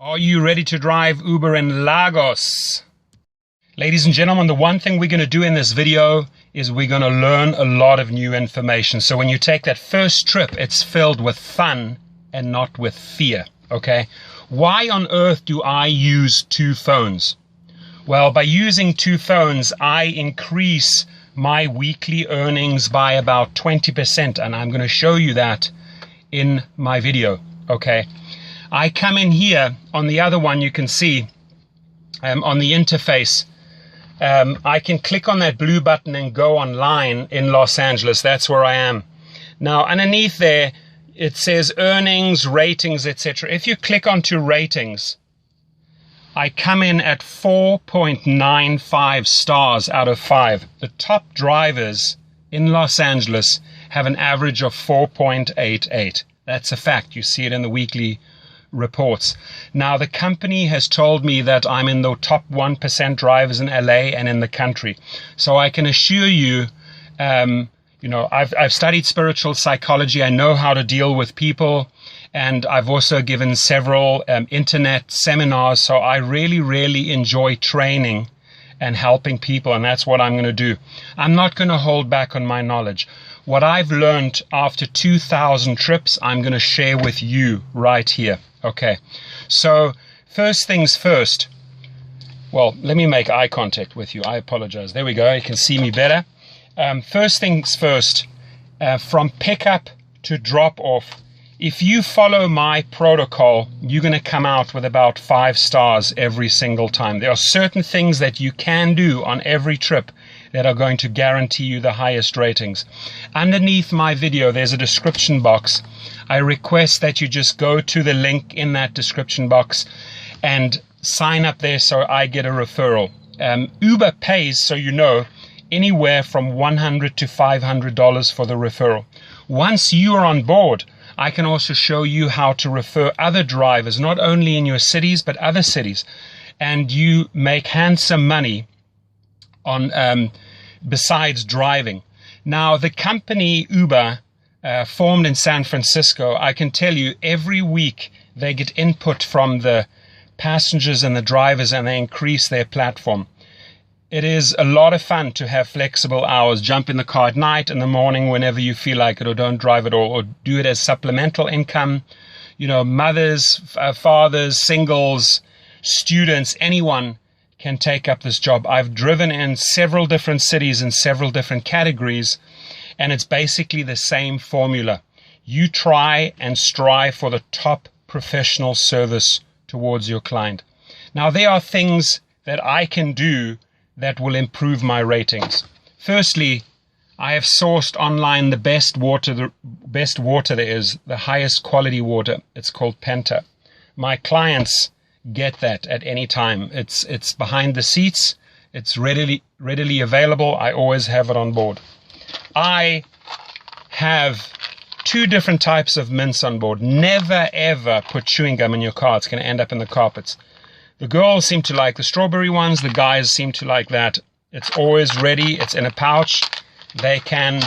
Are you ready to drive Uber in Lagos? Ladies and gentlemen, the one thing we're going to do in this video is we're going to learn a lot of new information. So when you take that first trip, it's filled with fun and not with fear, okay? Why on earth do I use two phones? Well, by using two phones, I increase my weekly earnings by about 20%, and I'm going to show you that in my video, okay? I come in here on the other one, you can see on the interface, I can click on that blue button and go online in Los Angeles. That's where I am. Now, underneath there, it says earnings, ratings, etc. If you click onto ratings, I come in at 4.95 stars out of 5. The top drivers in Los Angeles have an average of 4.88. That's a fact. You see it in the weekly reports. Now, the company has told me that I'm in the top 1% drivers in LA and in the country. So I can assure you, I've studied spiritual psychology. I know how to deal with people. And I've also given several internet seminars. So I really, really enjoy training and helping people. And that's what I'm going to do. I'm not going to hold back on my knowledge. What I've learned after 2,000 trips, I'm going to share with you right here. Okay, so first things first. Well, let me make eye contact with you. I apologize. There we go. You can see me better. First things first, from pickup to drop off, if you follow my protocol, you're going to come out with about 5 stars every single time. There are certain things that you can do on every trip that are going to guarantee you the highest ratings. Underneath my video, there's a description box. I request that you just go to the link in that description box and sign up there so I get a referral. Uber pays, so you know, anywhere from $100 to $500 for the referral. Once you are on board, I can also show you how to refer other drivers, not only in your cities, but other cities. And you make handsome money on besides driving. Now, the company Uber, formed in San Francisco, I can tell you every week they get input from the passengers and the drivers, and they increase their platform. It is a lot of fun to have flexible hours. Jump in the car at night, in the morning, whenever you feel like it, or don't drive at all, or do it as supplemental income. You know, mothers, fathers, singles, students, anyone can take up this job. I've driven in several different cities in several different categories, and it's basically the same formula. You try and strive for the top professional service towards your client. Now, there are things that I can do that will improve my ratings. Firstly, I have sourced online the best water there is, the highest quality water. It's called Penta. My clients get that at any time. It's behind the seats. It's readily available. I always have it on board. I have 2 different types of mints on board. Never ever put chewing gum in your car. It's going to end up in the carpets. The girls seem to like the strawberry ones. The guys seem to like that. It's always ready. It's in a pouch. They can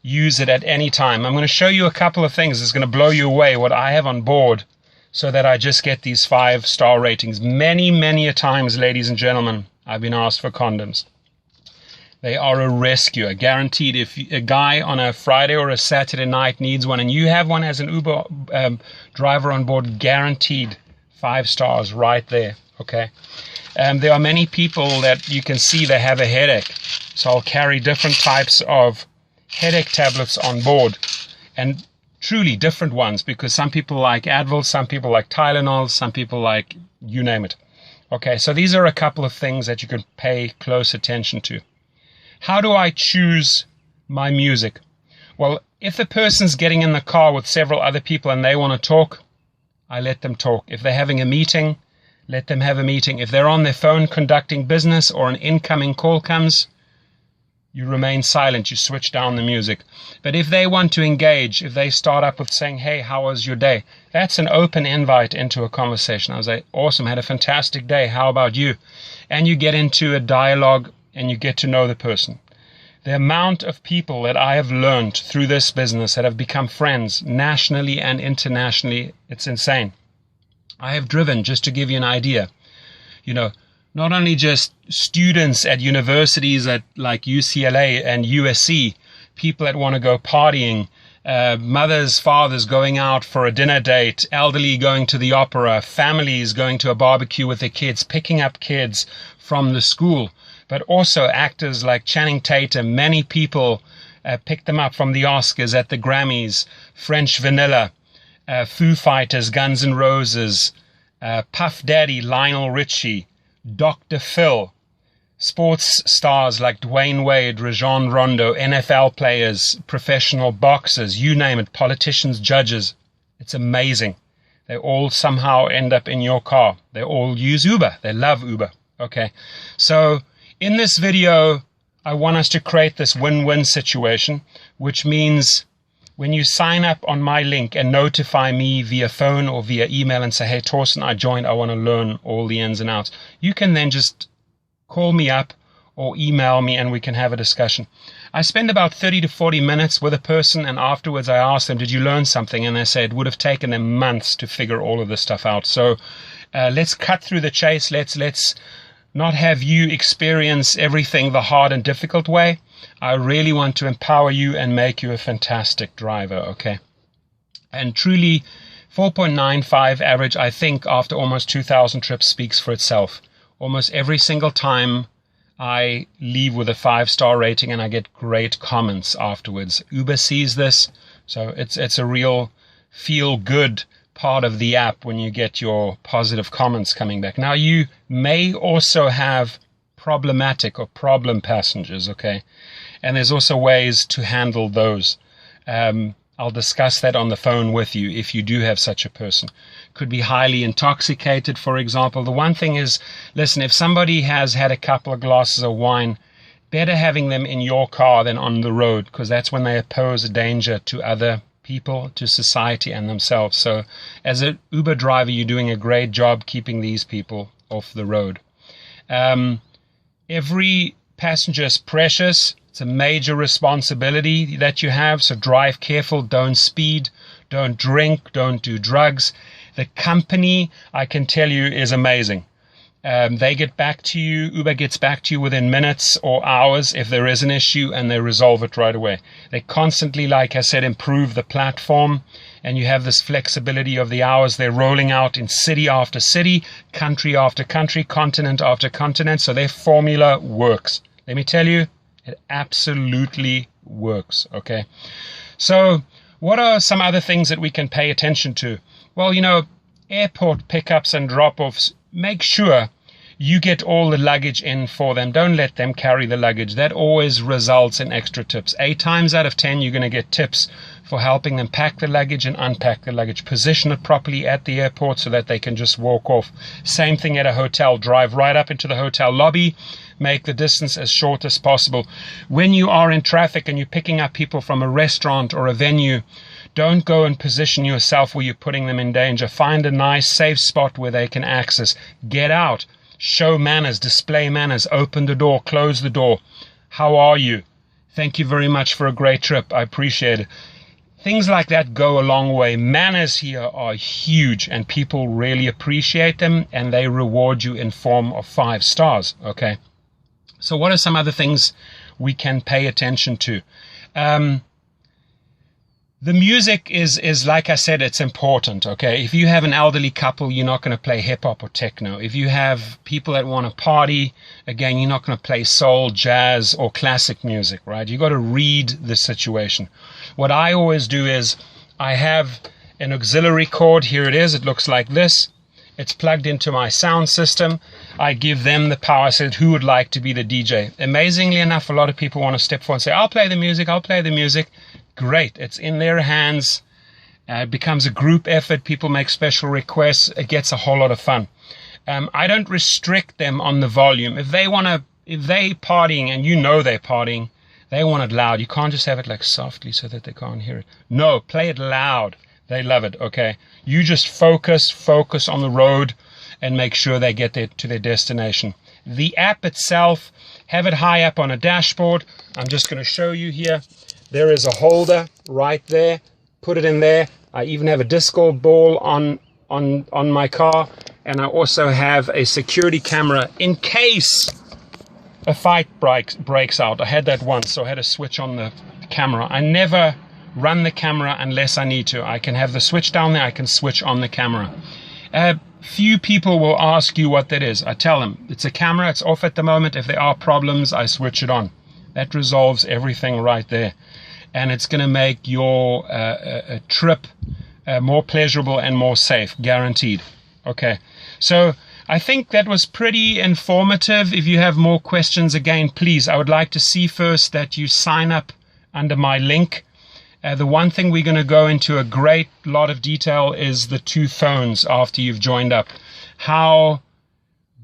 use it at any time. I'm going to show you a couple of things. It's going to blow you away what I have on board so that I just get these 5-star ratings. Many, many a times, ladies and gentlemen, I've been asked for condoms. They are a rescue, guaranteed. If a guy on a Friday or a Saturday night needs one and you have one as an Uber driver on board, guaranteed 5 stars right there. Okay. There are many people that you can see they have a headache. So I'll carry different types of headache tablets on board, and truly different ones, because some people like Advil, some people like Tylenol, some people like you name it. Okay, so these are a couple of things that you can pay close attention to. How do I choose my music? Well, if the person's getting in the car with several other people and they want to talk, I let them talk. If they're having a meeting, let them have a meeting. If they're on their phone conducting business or an incoming call comes, you remain silent. You switch down the music. But if they want to engage, if they start up with saying, hey, how was your day? That's an open invite into a conversation. I was like, awesome, had a fantastic day. How about you? And you get into a dialogue and you get to know the person. The amount of people that I have learned through this business that have become friends nationally and internationally, it's insane. I have driven, just to give you an idea, not only just students at universities like UCLA and USC, people that want to go partying, mothers, fathers going out for a dinner date, elderly going to the opera, families going to a barbecue with their kids, picking up kids from the school, but also actors like Channing Tatum. Many people picked them up from the Oscars, at the Grammys, French Vanilla, Foo Fighters, Guns N' Roses, Puff Daddy, Lionel Richie, Dr. Phil, sports stars like Dwayne Wade, Rajon Rondo, NFL players, professional boxers, you name it, politicians, judges. It's amazing. They all somehow end up in your car. They all use Uber. They love Uber. Okay. So in this video, I want us to create this win-win situation, which means when you sign up on my link and notify me via phone or via email and say, hey, Torsten, I joined, I want to learn all the ins and outs, you can then just call me up or email me and we can have a discussion. I spend about 30 to 40 minutes with a person, and afterwards I ask them, did you learn something? And they say it would have taken them months to figure all of this stuff out. So let's cut through the chase. Let's not have you experience everything the hard and difficult way. I really want to empower you and make you a fantastic driver, okay? And truly, 4.95 average, I think, after almost 2,000 trips speaks for itself. Almost every single time I leave with a 5-star rating and I get great comments afterwards. Uber sees this, so it's a real feel-good part of the app when you get your positive comments coming back. Now, you may also have problematic or problem passengers, okay? And there's also ways to handle those. I'll discuss that on the phone with you if you do have such a person. Could be highly intoxicated, for example. The one thing is, listen, if somebody has had a couple of glasses of wine, better having them in your car than on the road, because that's when they pose a danger to other people, to society and themselves. So as an Uber driver, you're doing a great job keeping these people off the road. Every passenger is precious. It's a major responsibility that you have, so drive careful, don't speed, don't drink, don't do drugs. The company, I can tell you, is amazing. They get back to you, Uber gets back to you within minutes or hours if there is an issue, and they resolve it right away. They constantly, like I said, improve the platform, and you have this flexibility of the hours. They're rolling out in city after city, country after country, continent after continent, so their formula works. Let me tell you, it absolutely works, okay? So what are some other things that we can pay attention to? Well, airport pickups and drop-offs, make sure you get all the luggage in for them. Don't let them carry the luggage. That always results in extra tips. 8 times out of 10, you're going to get tips for helping them pack the luggage and unpack the luggage. Position it properly at the airport so that they can just walk off. Same thing at a hotel. Drive right up into the hotel lobby. Make the distance as short as possible. When you are in traffic and you're picking up people from a restaurant or a venue, don't go and position yourself where you're putting them in danger. Find a nice, safe spot where they can access. Get out. Show manners. Display manners. Open the door. Close the door. How are you? Thank you very much for a great trip. I appreciate it. Things like that go a long way. Manners here are huge, and people really appreciate them, and they reward you in form of 5 stars, okay? So what are some other things we can pay attention to? The music is, like I said, it's important, okay? If you have an elderly couple, you're not going to play hip-hop or techno. If you have people that want to party, again, you're not going to play soul, jazz, or classic music, right? You got to read the situation. What I always do is I have an auxiliary cord. Here it is. It looks like this. It's plugged into my sound system. I give them the power. I said, who would like to be the DJ? Amazingly enough, a lot of people want to step forward and say, I'll play the music, I'll play the music. Great. It's in their hands. It becomes a group effort. People make special requests. It gets a whole lot of fun. I don't restrict them on the volume. If they partying and you know they're partying, they want it loud. You can't just have it like softly so that they can't hear it. No, play it loud. They love it, okay? You just focus on the road and make sure they get to their destination. The app itself, have it high up on a dashboard. I'm just going to show you here. There is a holder right there. Put it in there. I even have a disco ball on on my car, and I also have a security camera in case a fight breaks out. I had that once, so I had to switch on the camera. I never run the camera unless I need to. I can have the switch down there, I can switch on the camera. Few people will ask you what that is. I tell them, it's a camera, it's off at the moment. If there are problems, I switch it on. That resolves everything right there. And it's going to make your trip more pleasurable and more safe, guaranteed. Okay, so I think that was pretty informative. If you have more questions, again, please, I would like to see first that you sign up under my link. The one thing we're going to go into a great lot of detail is the 2 phones after you've joined up. How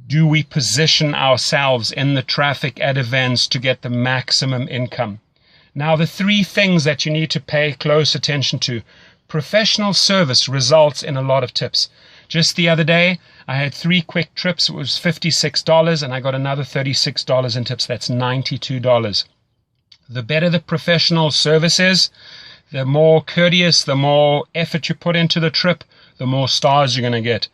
do we position ourselves in the traffic at events to get the maximum income? Now, the 3 things that you need to pay close attention to. Professional service results in a lot of tips. Just the other day, I had 3 quick trips. It was $56, and I got another $36 in tips. That's $92. The better the professional service is, the more courteous, the more effort you put into the trip, the more stars you're going to get.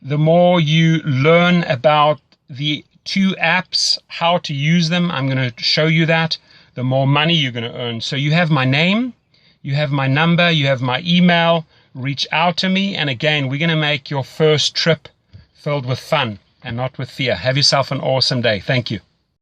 The more you learn about the 2 apps, how to use them, I'm going to show you that, the more money you're going to earn. So you have my name, you have my number, you have my email. Reach out to me. And again, we're going to make your first trip filled with fun and not with fear. Have yourself an awesome day. Thank you.